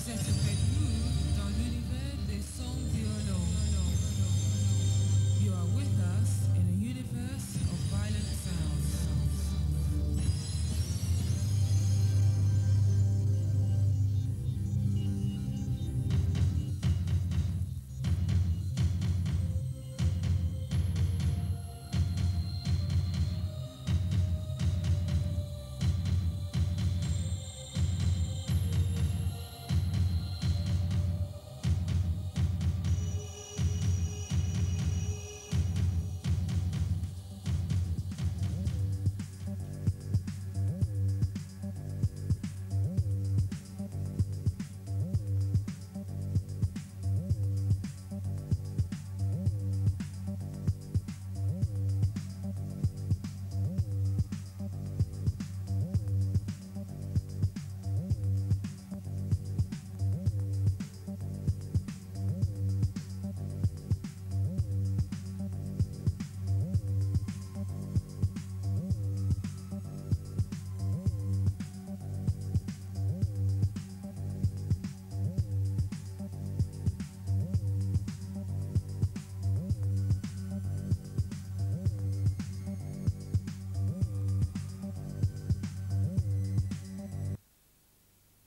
Faites-vous dans l'univers des sons violents. You are with us in a universe of violent sounds.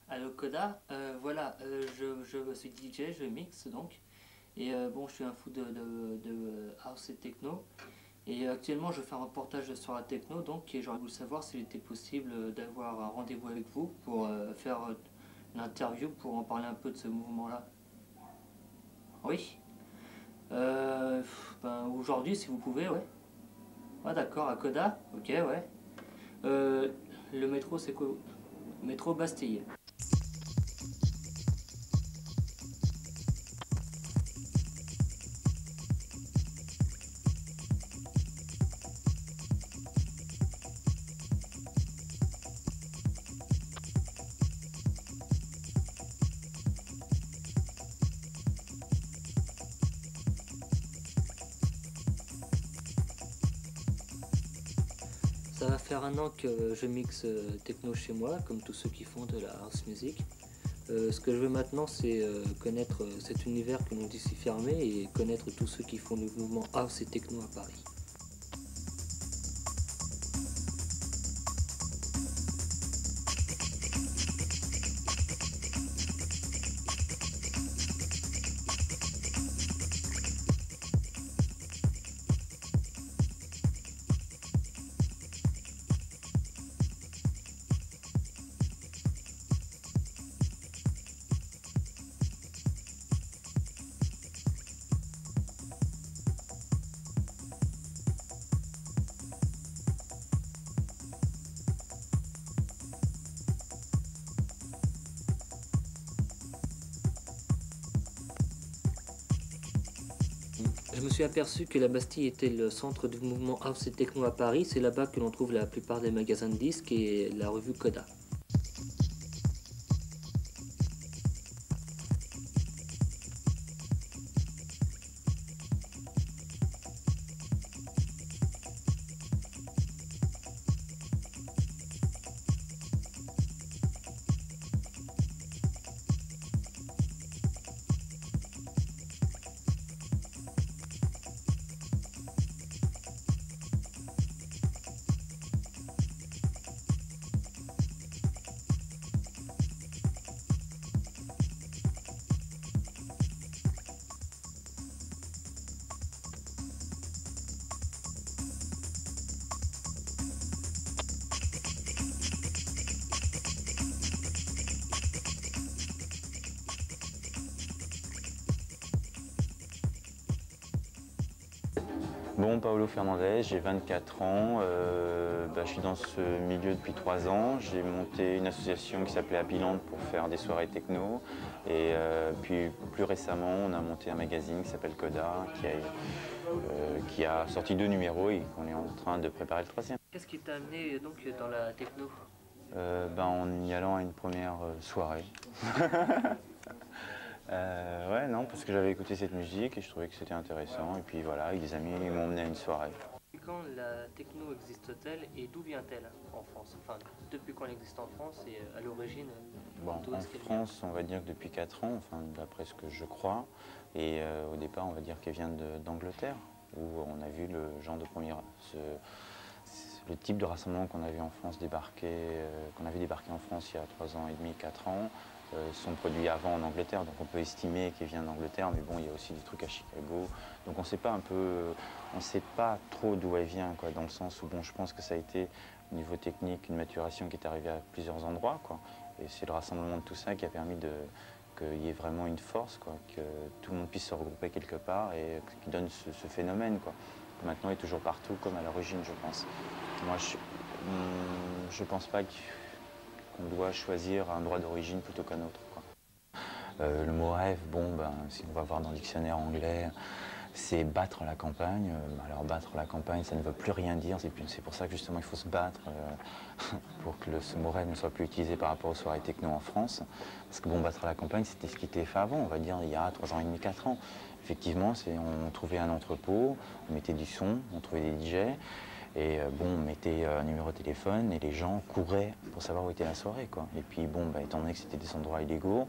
Allo Coda, voilà, je suis DJ, je mixe donc, et bon, je suis un fou de house et techno, et actuellement je fais un reportage sur la techno, donc, et j'aurais voulu savoir s'il était possible d'avoir un rendez-vous avec vous pour faire l'interview, pour en parler un peu de ce mouvement-là. Oui, ben, aujourd'hui si vous pouvez, ouais. Ah d'accord, à Coda, ok, ouais. Le métro c'est quoi? Métro Bastille. Ça va faire un an que je mixe techno chez moi, comme tous ceux qui font de la house music. Ce que je veux maintenant, c'est connaître cet univers que l'on dit si fermé et connaître tous ceux qui font le mouvement house et techno à Paris. Je me suis aperçu que la Bastille était le centre du mouvement house et techno à Paris. C'est là-bas que l'on trouve la plupart des magasins de disques et la revue Coda. Bon, Paolo Fernandez, j'ai 24 ans, je suis dans ce milieu depuis 3 ans. J'ai monté une association qui s'appelait Happy Land pour faire des soirées techno. Et puis plus récemment, on a monté un magazine qui s'appelle Coda, qui a sorti 2 numéros et qu'on est en train de préparer le 3e. Qu'est-ce qui t'a amené donc dans la techno? En y allant à une première soirée. Non, parce que j'avais écouté cette musique et je trouvais que c'était intéressant. Et puis voilà, avec des amis, ils m'ont emmené à une soirée. quand la techno existe-t-elle et d'où vient-elle en France? Enfin, depuis quand elle existe en France et à l'origine, Bon, d'où en est-ce qu'elle vient? France, on va dire que depuis 4 ans, enfin, d'après ce que je crois. Et au départ, on va dire qu'elle vient d'Angleterre, où on a vu le genre de premier, le type de rassemblement qu'on a vu en France débarquer, qu'on avait débarqué en France il y a 3 ans et demi, 4 ans, sont produits avant en Angleterre. Donc on peut estimer qu'elle vient d'Angleterre, mais bon, il y a aussi des trucs à Chicago. Donc on sait pas un peu, on sait pas trop d'où elle vient, quoi, dans le sens où bon, je pense que ça a été au niveau technique une maturation qui est arrivée à plusieurs endroits, quoi. Et c'est le rassemblement de tout ça qui a permis qu'il y ait vraiment une force, quoi, que tout le monde puisse se regrouper quelque part et qui donne ce phénomène, quoi. Maintenant, il est toujours partout, comme à l'origine, je pense. Moi, je pense pas qu'on doit choisir un droit d'origine plutôt qu'un autre, quoi. Le mot rêve, bon, ben, si on va voir dans le dictionnaire anglais, c'est battre la campagne. Alors battre la campagne, ça ne veut plus rien dire. C'est pour ça que justement il faut se battre pour que ce mot rêve ne soit plus utilisé par rapport aux soirées techno en France. Parce que bon, battre la campagne, c'était ce qui était fait avant, on va dire il y a 3 ans et demi, 4 ans. Effectivement, on trouvait un entrepôt, on mettait du son, on trouvait des DJ. Et bon, on mettait un numéro de téléphone et les gens couraient pour savoir où était la soirée, quoi. Et puis bon, bah, étant donné que c'était des endroits illégaux,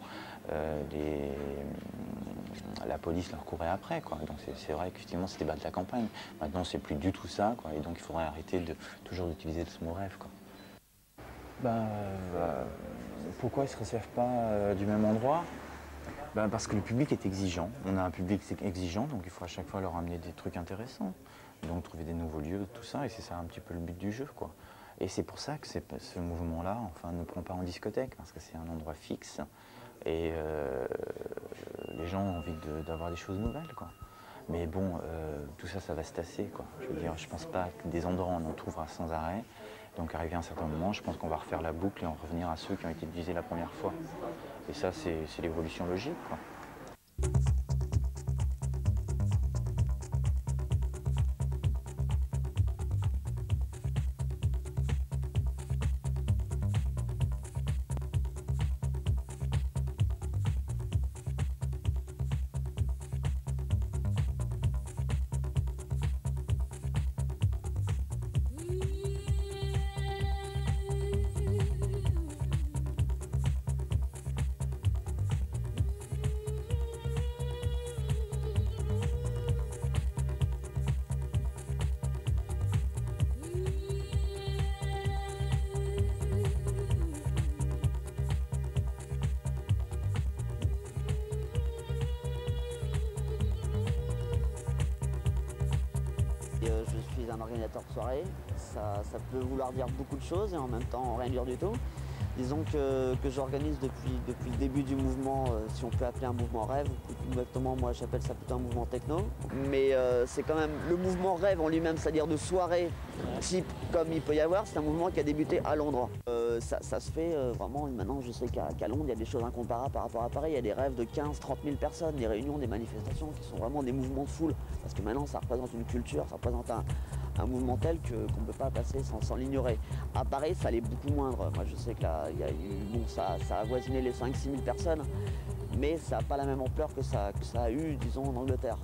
la police leur courait après, quoi. Donc c'est vrai qu'effectivement c'était battre la campagne. Maintenant c'est plus du tout ça, quoi. Et donc il faudrait arrêter de toujours d'utiliser ce mot rêve, quoi. Pourquoi ils ne se réservent pas du même endroit? Parce que le public est exigeant. On a un public exigeant, donc il faut à chaque fois leur amener des trucs intéressants. Donc trouver des nouveaux lieux, tout ça, et c'est ça un petit peu le but du jeu, quoi. Et c'est pour ça que ce mouvement-là, enfin, ne prend pas en discothèque, parce que c'est un endroit fixe, et les gens ont envie d'avoir des choses nouvelles, quoi. Mais bon, tout ça, ça va se tasser, quoi. Je veux dire, je pense pas que des endroits on en trouvera sans arrêt. Donc arrivé à un certain moment, je pense qu'on va refaire la boucle et en revenir à ceux qui ont été utilisés la première fois. Et ça, c'est l'évolution logique, quoi. Je suis un organisateur de soirée, ça peut vouloir dire beaucoup de choses et en même temps rien dire du tout. Disons que j'organise depuis le début du mouvement, si on peut appeler un mouvement rêve, exactement moi j'appelle ça plutôt un mouvement techno. Mais c'est quand même le mouvement rêve en lui-même, c'est-à-dire de soirée type comme il peut y avoir, c'est un mouvement qui a débuté à Londres. Ça se fait vraiment, maintenant je sais qu'à Londres il y a des choses incomparables par rapport à Paris, il y a des rêves de 15-30 000 personnes, des réunions, des manifestations qui sont vraiment des mouvements de foule. Parce que maintenant ça représente une culture, ça représente un mouvement tel qu'on ne peut pas passer sans l'ignorer. À Paris, ça allait beaucoup moindre. Moi, je sais que là, ça a avoisiné les 5-6 000 personnes, mais ça n'a pas la même ampleur que ça a eu, disons, en Angleterre.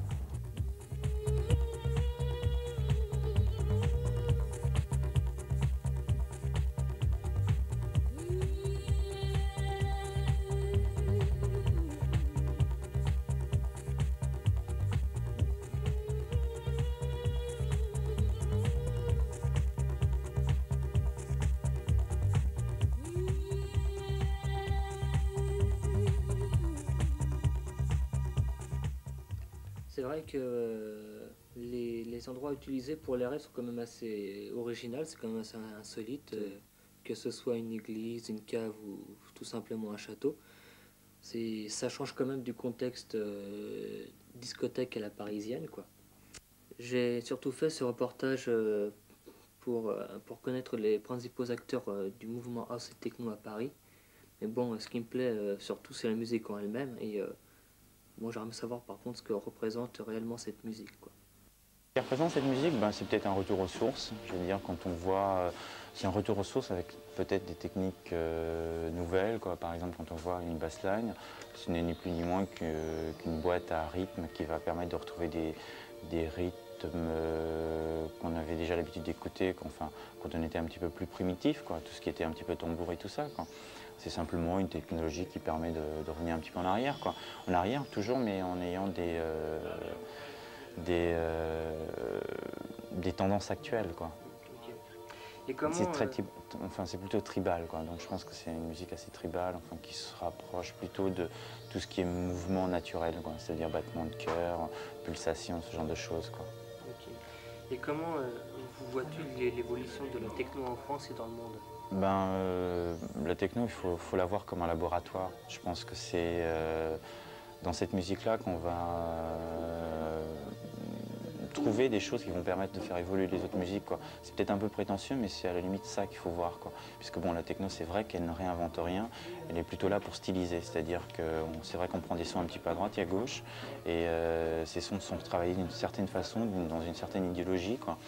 C'est vrai que les endroits utilisés pour les rêves sont quand même assez originaux, c'est quand même assez insolite, que ce soit une église, une cave ou tout simplement un château. Ça change quand même du contexte discothèque à la parisienne, quoi. J'ai surtout fait ce reportage pour connaître les principaux acteurs du mouvement house et techno à Paris. Mais bon, ce qui me plaît surtout, c'est la musique en elle-même. Et moi, j'aimerais savoir par contre ce que représente réellement cette musique, quoi. Ce qui représente cette musique, c'est peut-être un retour aux sources. Je veux dire, quand on voit, c'est un retour aux sources avec peut-être des techniques nouvelles, quoi. Par exemple, quand on voit une bassline, ce n'est ni plus ni moins qu'une boîte à rythme qui va permettre de retrouver des rythmes qu'on avait déjà l'habitude d'écouter quand on était un petit peu plus primitif, quoi, tout ce qui était un petit peu tambour et tout ça, quoi. C'est simplement une technologie qui permet de revenir un petit peu en arrière, quoi. En arrière toujours, mais en ayant des tendances actuelles, quoi. Ok. Et comment, C'est plutôt tribal, quoi. Donc je pense que c'est une musique assez tribale, enfin, qui se rapproche plutôt de tout ce qui est mouvement naturel, quoi. C'est-à-dire battement de cœur, pulsation, ce genre de choses, quoi. ok. Et comment vois-tu l'évolution de la techno en France et dans le monde? La techno, il faut la voir comme un laboratoire. Je pense que c'est dans cette musique-là qu'on va trouver des choses qui vont permettre de faire évoluer les autres musiques, quoi. C'est peut-être un peu prétentieux, mais c'est à la limite ça qu'il faut voir, quoi. Puisque bon, la techno, c'est vrai qu'elle ne réinvente rien, elle est plutôt là pour styliser. C'est-à-dire que c'est vrai qu'on prend des sons un petit peu à droite et à gauche, et ces sons sont travaillés d'une certaine façon, dans une certaine idéologie, quoi,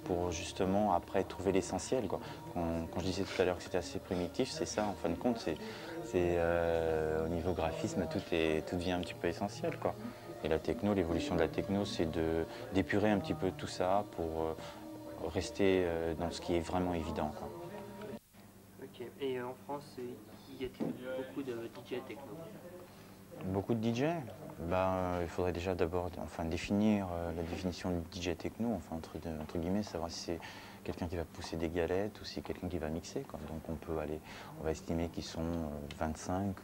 pour justement après trouver l'essentiel, quoi. Quand je disais tout à l'heure que c'était assez primitif, c'est ça, en fin de compte, au niveau graphisme, tout devient un petit peu essentiel, quoi. Et la techno, l'évolution de la techno, c'est d'épurer un petit peu tout ça pour rester dans ce qui est vraiment évident, quoi. Ok. Et en France, y a-t-il beaucoup de DJ techno? Beaucoup de DJ? Il faudrait déjà d'abord définir la définition du DJ techno, enfin, entre guillemets, savoir si c'est quelqu'un qui va pousser des galettes ou si c'est quelqu'un qui va mixer, quoi. Donc on va estimer qu'ils sont 25,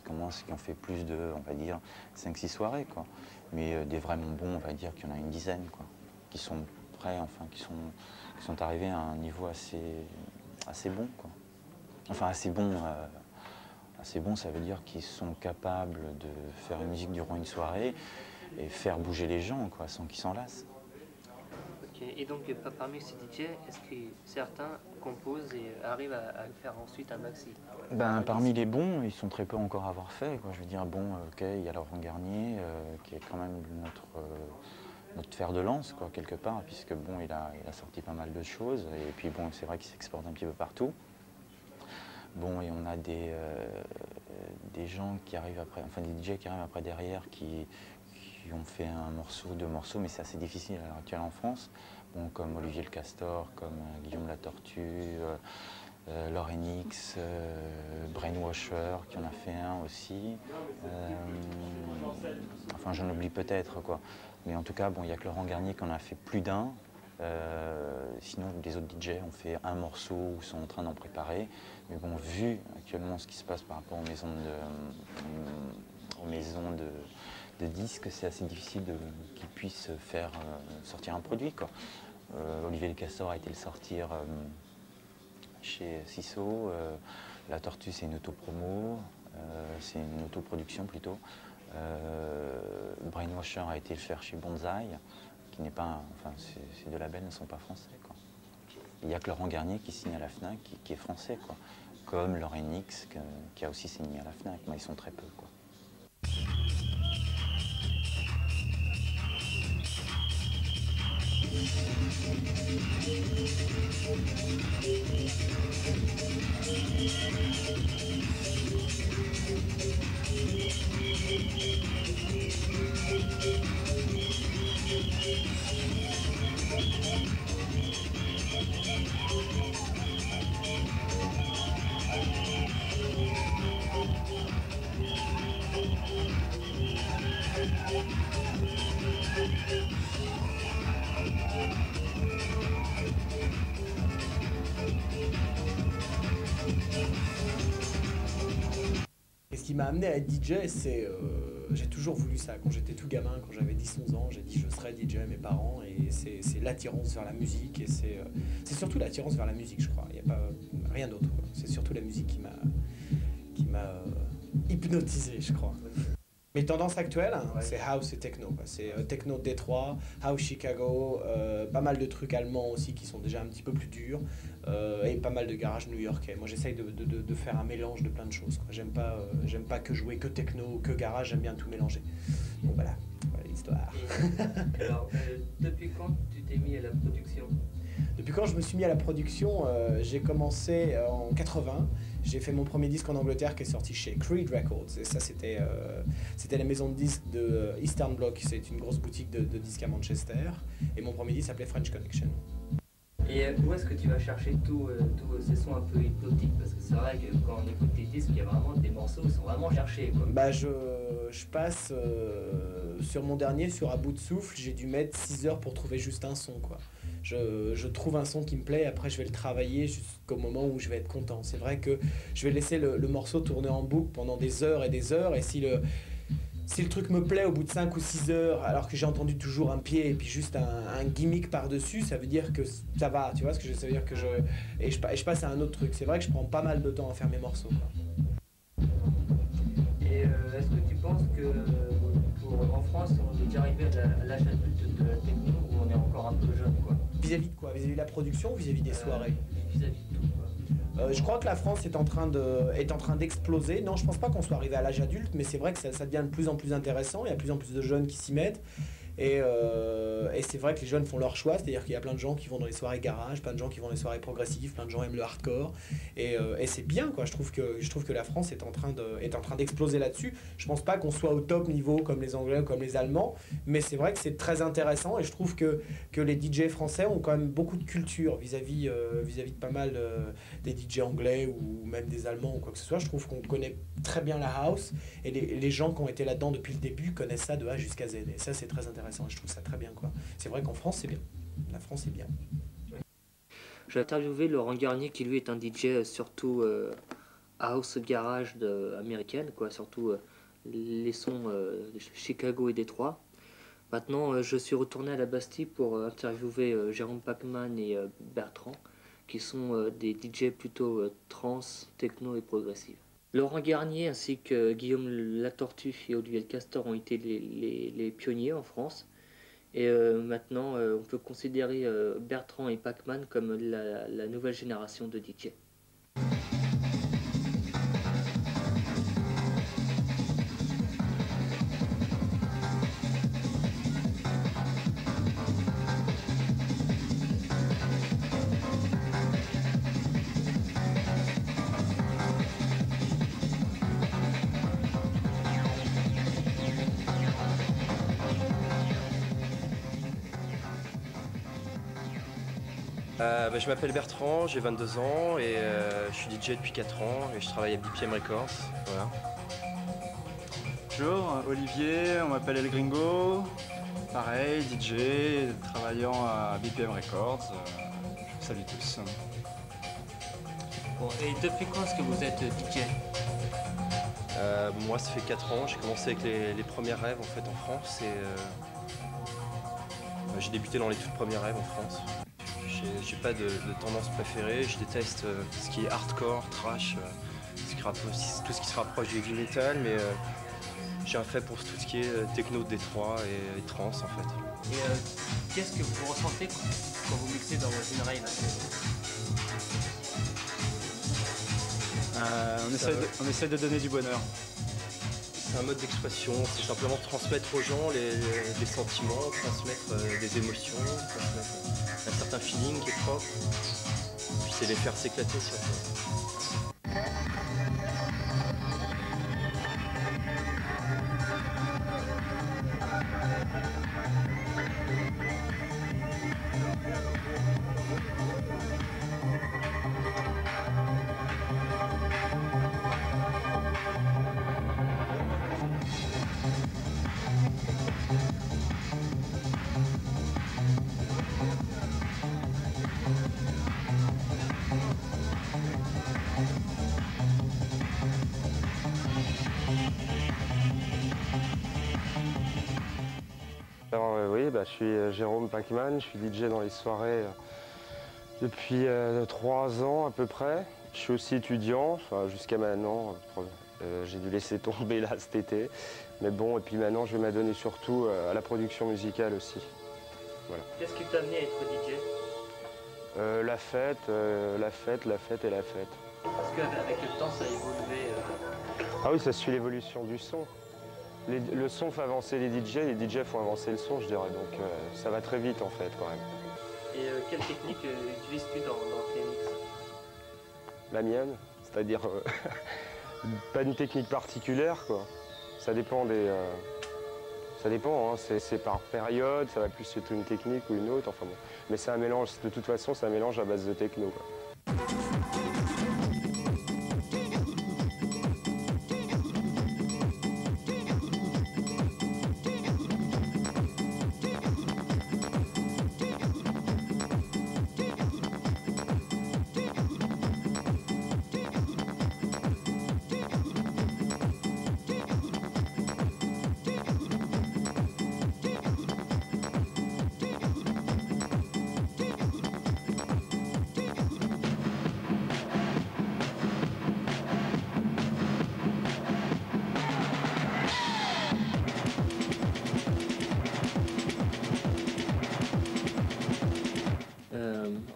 qui ont fait plus de, on va dire, 5-6 soirées, quoi. Mais des vraiment bons, on va dire qu'il y en a une dizaine, quoi, qui sont prêts, enfin, qui sont arrivés à un niveau assez bon, quoi. Enfin, assez bon, ça veut dire qu'ils sont capables de faire une musique durant une soirée et faire bouger les gens, quoi, sans qu'ils s'en lassent. Ok. Et donc, parmi ces DJ, est-ce que certains composent et arrivent à faire ensuite un maxi? Parmi les bons, ils sont très peu encore à avoir fait, quoi. Je veux dire, bon, ok, il y a Laurent Garnier, qui est quand même notre fer de lance, quoi, quelque part, puisque bon, il a sorti pas mal de choses, et puis bon, c'est vrai qu'il s'exporte un petit peu partout. Bon, et on a des gens qui arrivent après, enfin des DJ qui arrivent après derrière, qui ont fait un morceau, 2 morceaux, mais c'est assez difficile à l'heure actuelle en France. Bon, comme Olivier Le Castor, comme Guillaume La Tortue, Laurenix, Brainwasher, qui en a fait un aussi. Enfin, j'en oublie peut-être, quoi. Mais en tout cas, bon, il n'y a que Laurent Garnier qui en a fait plus d'un. Sinon, les autres DJ ont fait un morceau ou sont en train d'en préparer. Mais bon, vu actuellement ce qui se passe par rapport aux maisons de disques, c'est assez difficile qu'ils puissent faire sortir un produit, quoi. Olivier Le Castor a été le sortir chez Ciso. La Tortue, c'est une autopromo, c'est une autoproduction plutôt. Brainwasher a été le faire chez Bonsaï, qui n'est pas, ces deux labels ne sont pas français, quoi. Il n'y a que Laurent Garnier qui signe à la FNAC, qui est français, quoi. Comme Laurenix, qui a aussi signé à la FNAC, mais ils sont très peu, quoi. Et ce qui m'a amené à être DJ, c'est j'ai toujours voulu ça. Quand j'étais tout gamin, quand j'avais 10-11 ans, j'ai dit je serai DJ à mes parents. Et c'est l'attirance vers la musique. Et c'est surtout l'attirance vers la musique, je crois. Il n'y a pas rien d'autre. C'est surtout la musique qui m'a hypnotisé, je crois. Mes tendances actuelles, c'est house et techno. C'est techno de Détroit, house Chicago, pas mal de trucs allemands aussi qui sont déjà un petit peu plus durs, et pas mal de garage new-yorkais. Moi, j'essaye de faire un mélange de plein de choses, quoi. J'aime pas que jouer que techno, que garage, j'aime bien tout mélanger. Donc voilà l'histoire. Alors, depuis quand tu t'es mis à la production? Depuis quand je me suis mis à la production, j'ai commencé en 80. J'ai fait mon premier disque en Angleterre qui est sorti chez Creed Records. Et ça, c'était la maison de disques de Eastern Bloc. C'est une grosse boutique de disques à Manchester. Et mon premier disque s'appelait French Connection. Et où est-ce que tu vas chercher tous ces sons un peu hypnotiques? Parce que c'est vrai que quand on écoute tes disques, il y a vraiment des morceaux qui sont vraiment cherchés, quoi. Bah je passe sur mon dernier, sur À bout de souffle, j'ai dû mettre 6 heures pour trouver juste un son, quoi. Je trouve un son qui me plaît, après je vais le travailler jusqu'au moment où je vais être content. C'est vrai que je vais laisser le morceau tourner en boucle pendant des heures, et si le truc me plaît au bout de 5 ou 6 heures, alors que j'ai entendu toujours un pied et puis juste un gimmick par-dessus, ça veut dire que ça va, tu vois ce que ça veut dire que je passe à un autre truc. C'est vrai que je prends pas mal de temps à faire mes morceaux, quoi. Et est-ce que tu penses que en France, on est déjà arrivé à l'âge adulte de la techno où on est encore un peu jeune, quoi? Vis-à-vis de quoi? Vis-à-vis de la production ou vis-à-vis des soirées? Vis-à-vis de tout, quoi. Je crois que la France est en train d'exploser. Non, je pense pas qu'on soit arrivé à l'âge adulte, mais c'est vrai que ça devient de plus en plus intéressant. Il y a de plus en plus de jeunes qui s'y mettent. Et c'est vrai que les jeunes font leur choix, c'est-à-dire qu'il y a plein de gens qui vont dans les soirées garage, plein de gens qui vont dans les soirées progressives, plein de gens aiment le hardcore. Et c'est bien, quoi. Je trouve que la France est en train d'exploser là-dessus. Je pense pas qu'on soit au top niveau comme les Anglais ou comme les Allemands, mais c'est vrai que c'est très intéressant et je trouve que les DJ français ont quand même beaucoup de culture vis-à-vis de pas mal des DJ anglais ou même des Allemands ou quoi que ce soit. Je trouve qu'on connaît très bien la house et les gens qui ont été là-dedans depuis le début connaissent ça de A jusqu'à Z. Et ça, c'est très intéressant. Je trouve ça très bien, quoi. C'est vrai qu'en France, c'est bien. La France est bien. J'ai interviewé Laurent Garnier qui lui est un DJ surtout house garage américaine, quoi, surtout les sons de Chicago et Détroit. Maintenant, je suis retourné à la Bastille pour interviewer Jérôme Pacman et Bertrand, qui sont des DJ plutôt trance, techno et progressive. Laurent Garnier ainsi que Guillaume Latortue et Olivier Le Castor ont été les pionniers en France. Et maintenant, on peut considérer Bertrand et Pacman comme la nouvelle génération de DJ. Je m'appelle Bertrand, j'ai 22 ans et je suis DJ depuis 4 ans et je travaille à BPM Records. Voilà. Bonjour, Olivier, on m'appelle El Gringo, pareil, DJ, travaillant à BPM Records. Je vous salue tous. Bon, et depuis quand est-ce que vous êtes DJ? Moi ça fait 4 ans, j'ai commencé avec les premiers rêves en fait en France et j'ai débuté dans les toutes premières rêves en France. J'ai pas de tendance préférée, je déteste ce qui est hardcore, trash, tout ce qui se rapproche du heavy metal, mais j'ai un fait pour tout ce qui est techno de Détroit et trance en fait. Et qu'est-ce que vous ressentez quand vous mixez dans une rave? On essaie de donner du bonheur. C'est un mode d'expression, c'est simplement transmettre aux gens les sentiments, transmettre des émotions, transmettre un certain feeling qui est propre, puis c'est les faire s'éclater surtout. Alors oui, je suis Jérôme Pacman, je suis DJ dans les soirées depuis 3 ans à peu près. Je suis aussi étudiant, enfin, jusqu'à maintenant, j'ai dû laisser tomber là cet été. Mais bon, et puis maintenant je vais m'adonner surtout à la production musicale aussi. Voilà. Qu'est-ce qui t'a amené à être DJ? La fête et la fête. Parce qu'avec le temps ça a évolué. Ah oui, ça suit l'évolution du son. Le son fait avancer les DJ font avancer le son, je dirais, donc ça va très vite en fait quand même. Et quelle technique utilises-tu dans tes mix? La mienne, c'est-à-dire pas une technique particulière, quoi. Ça dépend des... Ça dépend, hein. C'est par période, ça va plus être une technique ou une autre, enfin bon. Mais c'est un mélange, de toute façon, c'est un mélange à base de techno, quoi.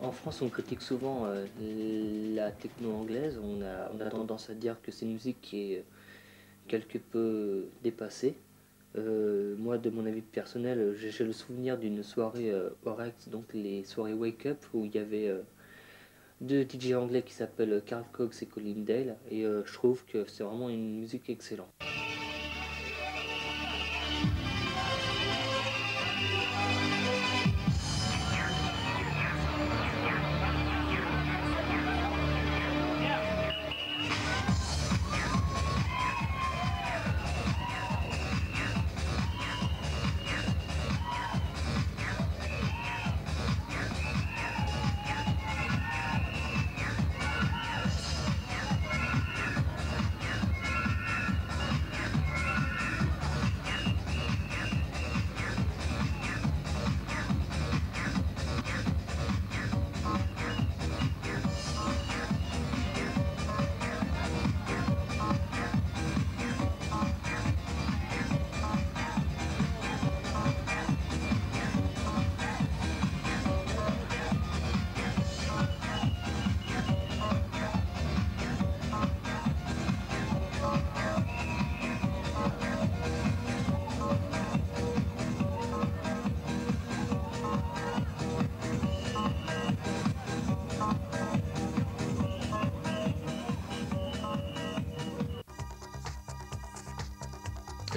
En France, on critique souvent la techno anglaise. On a tendance à dire que c'est une musique qui est quelque peu dépassée. Moi, de mon avis personnel, j'ai le souvenir d'une soirée Orex, donc les soirées Wake Up, où il y avait deux DJ anglais qui s'appellent Carl Cox et Colin Dale. Et je trouve que c'est vraiment une musique excellente.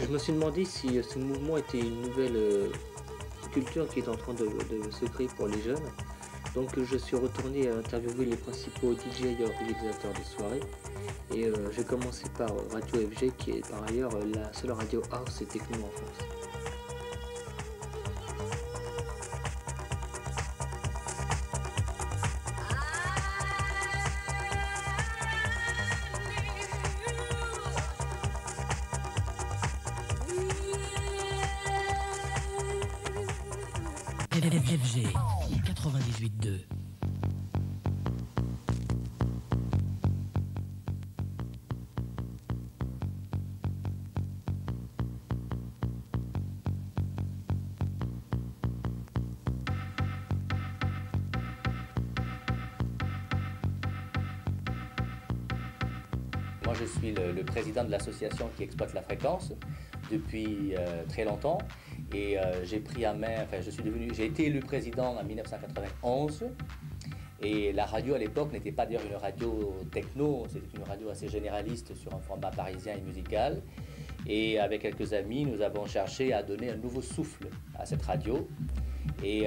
Je me suis demandé si ce mouvement était une nouvelle culture qui est en train de se créer pour les jeunes. Donc je suis retourné à interviewer les principaux DJ et organisateurs de soirées. Et j'ai commencé par Radio FG, qui est par ailleurs la seule radio house et techno en France. FG 98.2. Moi, je suis le président de l'association qui exploite la fréquence depuis très longtemps. Et j'ai pris à main, j'ai été élu président en 1991. Et la radio à l'époque n'était pas d'ailleurs une radio techno, c'était une radio assez généraliste sur un format parisien et musical. Et avec quelques amis, nous avons cherché à donner un nouveau souffle à cette radio. Et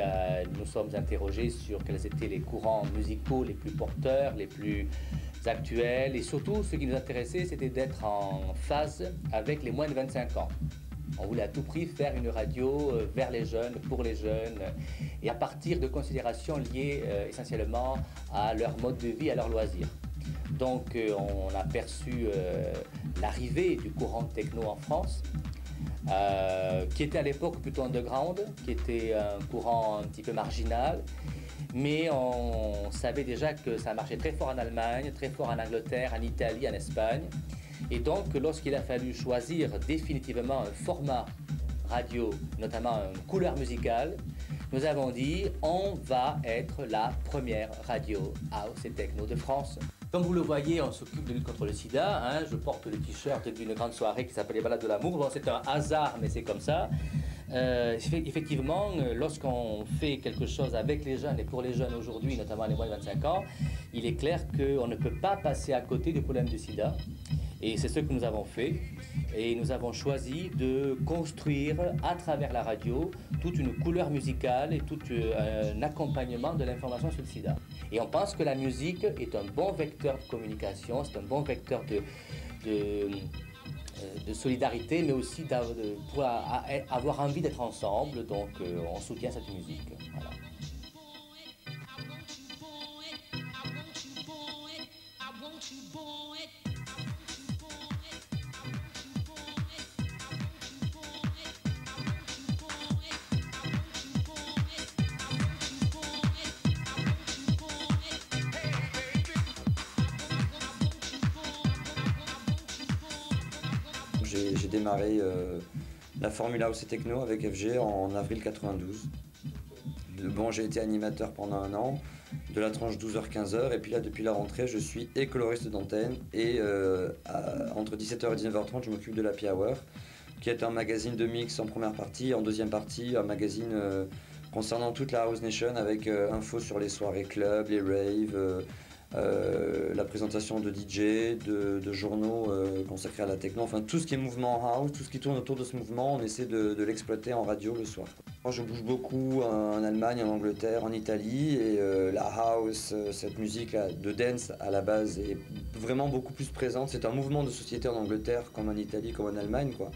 nous sommes interrogés sur quels étaient les courants musicaux les plus porteurs, les plus actuels. Et surtout, ce qui nous intéressait, c'était d'être en phase avec les moins de 25 ans. On voulait à tout prix faire une radio vers les jeunes, pour les jeunes, et à partir de considérations liées essentiellement à leur mode de vie, à leurs loisirs. Donc on a perçu l'arrivée du courant techno en France, qui était à l'époque plutôt underground, qui était un courant un petit peu marginal, mais on savait déjà que ça marchait très fort en Allemagne, très fort en Angleterre, en Italie, en Espagne. Et donc, lorsqu'il a fallu choisir définitivement un format radio, notamment une couleur musicale, nous avons dit on va être la première radio house et techno de France. Comme vous le voyez, on s'occupe de lutte contre le sida. Hein. Je porte le t-shirt d'une grande soirée qui s'appelle les Balades de l'amour. Bon, c'est un hasard, mais c'est comme ça. Effectivement, lorsqu'on fait quelque chose avec les jeunes et pour les jeunes aujourd'hui, notamment les moins de 25 ans, il est clair qu'on ne peut pas passer à côté du problème du sida. Et c'est ce que nous avons fait. Et nous avons choisi de construire à travers la radio toute une couleur musicale et tout un accompagnement de l'information sur le sida. Et on pense que la musique est un bon vecteur de communication, c'est un bon vecteur de solidarité, mais aussi pour avoir envie d'être ensemble. Donc on soutient cette musique. Voilà. J'ai démarré la Formule House et Techno avec FG en avril 92. Bon, j'ai été animateur pendant un an, de la tranche 12h-15h, et puis là, depuis la rentrée, je suis et coloriste d'antenne, et entre 17h et 19h30, je m'occupe de l'Happy Hour, qui est un magazine de mix en première partie, et en deuxième partie, un magazine concernant toute la House Nation, avec infos sur les soirées clubs, les raves, la présentation de DJ, de journaux consacrés à la techno, enfin tout ce qui est mouvement house, tout ce qui tourne autour de ce mouvement, on essaie de l'exploiter en radio le soir. Moi je bouge beaucoup en Allemagne, en Angleterre, en Italie, et la house, cette musique de dance à la base est vraiment beaucoup plus présente. C'est un mouvement de société en Angleterre comme en Italie, comme en Allemagne, quoi.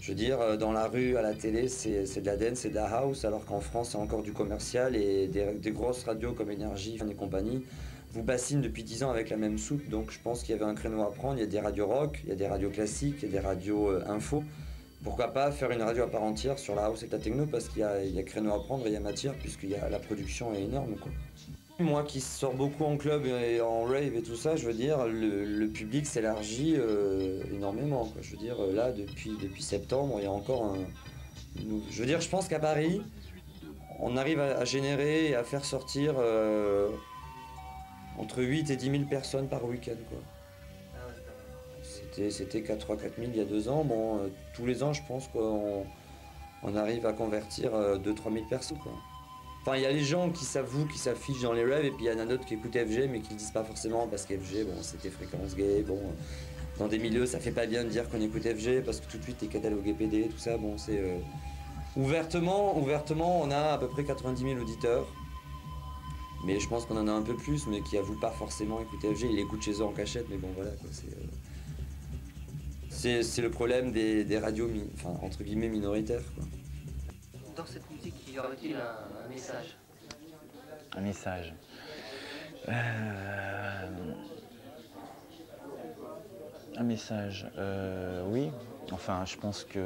Je veux dire, dans la rue, à la télé, c'est de la dance, c'est de la house, alors qu'en France c'est encore du commercial, et des grosses radios comme Énergie et compagnie vous bassinent depuis 10 ans avec la même soupe, donc je pense qu'il y avait un créneau à prendre. Il y a des radios rock, il y a des radios classiques, il y a des radios info. Pourquoi pas faire une radio à part entière sur la house et la techno, parce qu'il y a créneau à prendre et il y a matière, puisqu'il y a la production est énorme, quoi. Moi qui sors beaucoup en club et en rave et tout ça, je veux dire, le public s'élargit énormément, quoi. Je veux dire, là, depuis septembre, il y a encore un... Je veux dire, je pense qu'à Paris, on arrive à générer et à faire sortir entre 8 et 10 000 personnes par week-end, quoi. C'était 3 000 il y a 2 ans. Bon, tous les ans, je pense qu'on arrive à convertir 2 000 3 000 personnes, quoi. Enfin, il y a les gens qui s'avouent, qui s'affichent dans les rêves, et puis il y en a d'autres qui écoutent FG, mais qui le disent pas forcément, parce qu'FG, bon, c'était fréquence gay, bon... Dans des milieux, ça fait pas bien de dire qu'on écoute FG, parce que tout de suite, t'es catalogué PD, tout ça, bon, c'est... Ouvertement, on a à peu près 90 000 auditeurs. Mais je pense qu'on en a un peu plus, mais qui avouent pas forcément écouter FG. Ils l'écoutent chez eux en cachette, mais bon voilà, quoi. C'est le problème des radios, enfin, entre guillemets, minoritaires, quoi. Dans cette musique, y aurait-il un message? Un message. Un message, oui. Enfin, je pense qu'il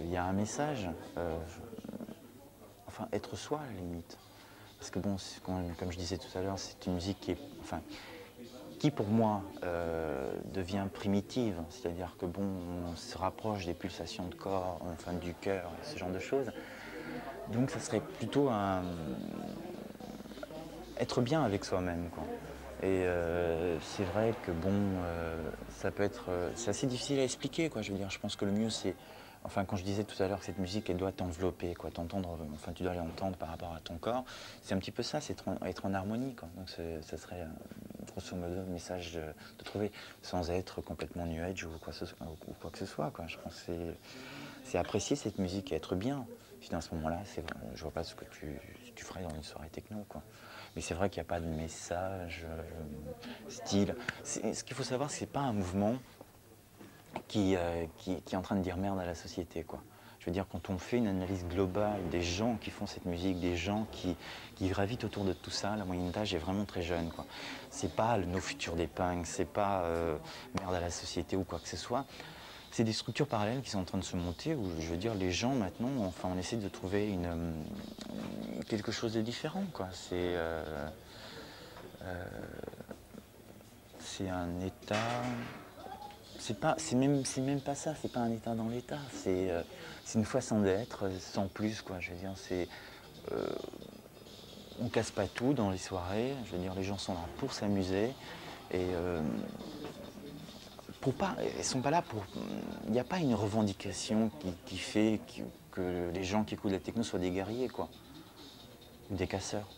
y a un message. Enfin, être soi, à la limite. Parce que bon, comme je disais tout à l'heure, c'est une musique qui pour moi devient primitive. C'est-à-dire que bon, on se rapproche des pulsations de corps, enfin du cœur, ce genre de choses. Donc ça serait plutôt être bien avec soi-même, quoi. Et c'est vrai que bon, ça peut être... c'est assez difficile à expliquer, quoi. Je veux dire, je pense que le mieux c'est... Enfin, quand je disais tout à l'heure que cette musique, elle doit t'envelopper, quoi, t'entendre, enfin, tu dois l'entendre par rapport à ton corps. C'est un petit peu ça, c'est être en harmonie, quoi. Donc, ça serait, grosso modo, le message de trouver, sans être complètement new age ou quoi que ce soit, quoi. Je pense que c'est apprécier cette musique et être bien. Puis, dans ce moment-là, je vois pas ce que tu ferais dans une soirée techno, quoi. Mais c'est vrai qu'il n'y a pas de message, style. Ce qu'il faut savoir, c'est pas un mouvement qui est en train de dire merde à la société, quoi. Je veux dire, quand on fait une analyse globale des gens qui font cette musique, des gens qui gravitent autour de tout ça, la moyenne d'âge est vraiment très jeune, quoi. C'est pas nos futurs des punks, c'est pas merde à la société ou quoi que ce soit. C'est des structures parallèles qui sont en train de se monter où, je veux dire, les gens maintenant, enfin, on essaie de trouver quelque chose de différent, quoi. C'est un état... C'est même pas ça, c'est pas un état dans l'état, c'est une façon d'être, sans plus, quoi. Je veux dire, on casse pas tout dans les soirées, je veux dire, les gens sont là pour s'amuser, et Elles sont pas là pour... Il n'y a pas une revendication qui fait que les gens qui écoutent la techno soient des guerriers, quoi. Ou des casseurs.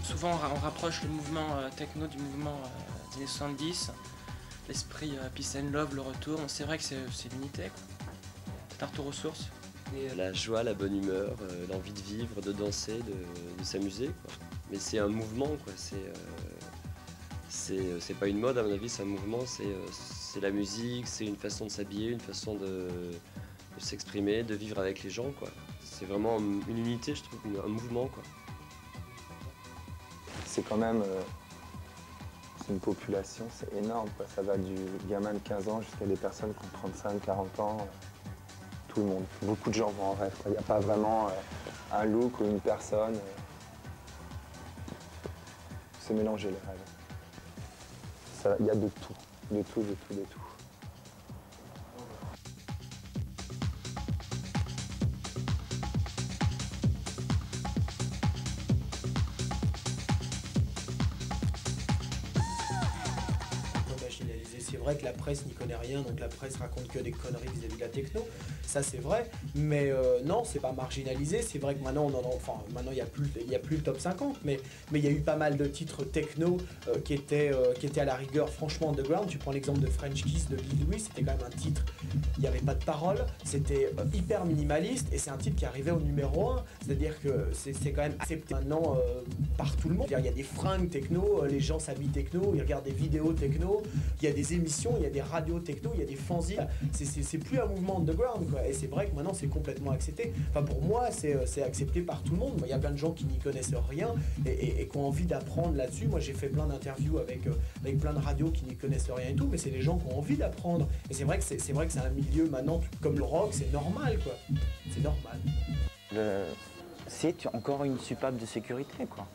Souvent on rapproche le mouvement techno du mouvement des années 70, l'esprit peace and love, le retour. C'est vrai que c'est l'unité, c'est un retour aux sources. La joie, la bonne humeur, l'envie de vivre, de danser, de s'amuser, quoi. Mais c'est un mouvement, quoi. C'est pas une mode à mon avis, c'est un mouvement, c'est la musique, c'est une façon de s'habiller, une façon de s'exprimer, de vivre avec les gens, quoi. C'est vraiment une unité, je trouve, un mouvement, quoi. C'est quand même c'est une population, c'est énorme, quoi. Ça va du gamin de 15 ans jusqu'à des personnes qui ont 35, 40 ans. Tout le monde. Beaucoup de gens vont en rêve. Il n'y a pas vraiment un look ou une personne. C'est mélanger les rêves. Il y a de tout, de tout, de tout, de tout. C'est vrai que la presse n'y connaît rien, donc la presse raconte que des conneries vis-à-vis de la techno. Ça c'est vrai, mais non, c'est pas marginalisé. C'est vrai que maintenant, maintenant il y a plus le top 50, mais il y a eu pas mal de titres techno qui étaient à la rigueur franchement underground. Tu prends l'exemple de French Kiss de Lil Louis, c'était quand même un titre, il n'y avait pas de paroles, c'était hyper minimaliste et c'est un titre qui arrivait au numéro 1. C'est-à-dire que c'est quand même accepté maintenant par tout le monde. Il y a des fringues techno, les gens s'habillent techno, ils regardent des vidéos techno, il y a des émissions, il y a des radios techno, il y a des fanzines. C'est plus un mouvement underground, quoi. Et c'est vrai que maintenant c'est complètement accepté. Enfin pour moi c'est accepté par tout le monde. Il y a plein de gens qui n'y connaissent rien et qui ont envie d'apprendre là-dessus. Moi j'ai fait plein d'interviews avec plein de radios qui n'y connaissent rien et tout, mais c'est des gens qui ont envie d'apprendre. Et c'est vrai que c'est un milieu maintenant comme le rock, c'est normal, quoi. C'est normal. C'est encore une soupape de sécurité, quoi.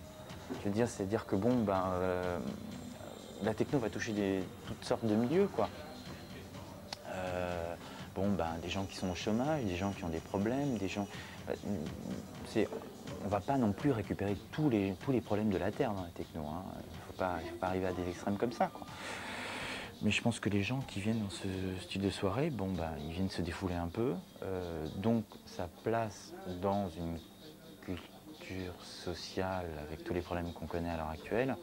Je veux dire, c'est-à-dire que bon, la techno va toucher toutes sortes de milieux, quoi. Des gens qui sont au chômage, des gens qui ont des problèmes, des gens... on va pas non plus récupérer tous les problèmes de la Terre dans la techno, hein. Faut pas arriver à des extrêmes comme ça, quoi. Mais je pense que les gens qui viennent dans ce style de soirée, ils viennent se défouler un peu. Donc ça place dans une culture sociale avec tous les problèmes qu'on connaît à l'heure actuelle.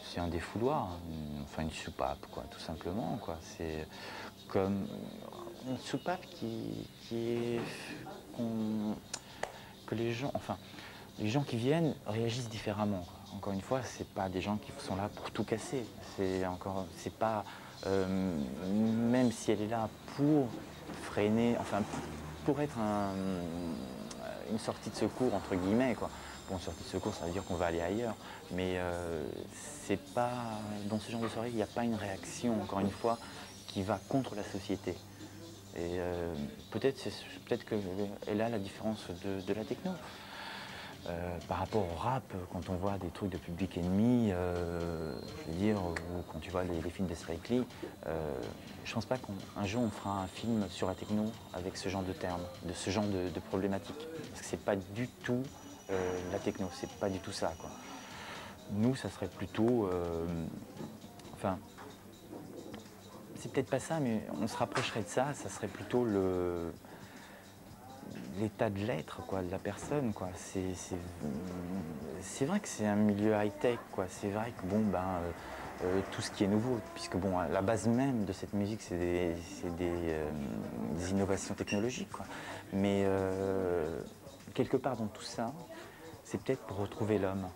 C'est un défouloir, enfin une soupape, quoi, tout simplement, quoi. C'est comme une soupape que les gens qui viennent réagissent différemment, quoi. Encore une fois, c'est pas des gens qui sont là pour tout casser. C'est pas même si elle est là pour freiner, enfin pour être une sortie de secours entre guillemets, quoi. Bon, sortie de secours, ça veut dire qu'on va aller ailleurs, mais c'est pas dans ce genre de soirée, il n'y a pas une réaction, encore une fois, qui va contre la société. Et peut-être que est là la différence de la techno. Par rapport au rap, quand on voit des trucs de Public Enemy, je veux dire, ou quand tu vois les films de Spike Lee, je pense pas qu'un jour on fera un film sur la techno avec ce genre de termes, de ce genre de problématiques. Parce que c'est pas du tout la techno, c'est pas du tout ça, quoi. Nous, ça serait plutôt... c'est peut-être pas ça, mais on se rapprocherait de ça, ça serait plutôt l'état de l'être, quoi, de la personne, quoi. C'est vrai que c'est un milieu high-tech, quoi. C'est vrai que tout ce qui est nouveau, puisque la base même de cette musique, c'est des innovations technologiques, quoi. Mais quelque part dans tout ça, c'est peut-être pour retrouver l'homme.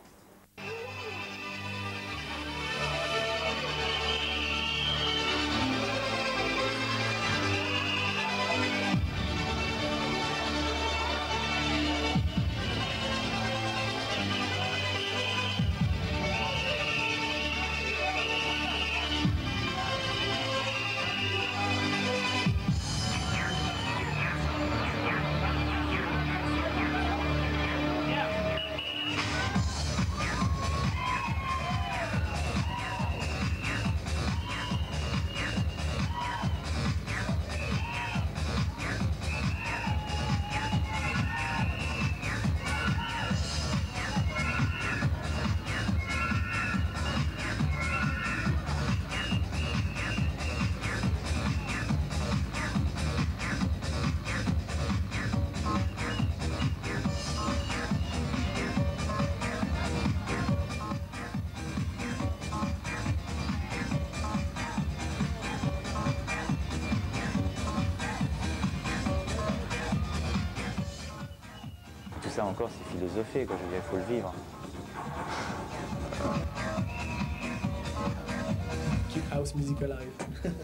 Tout ça encore, c'est philosophé, quoi. Je veux dire, il faut le vivre. Keep house music alive.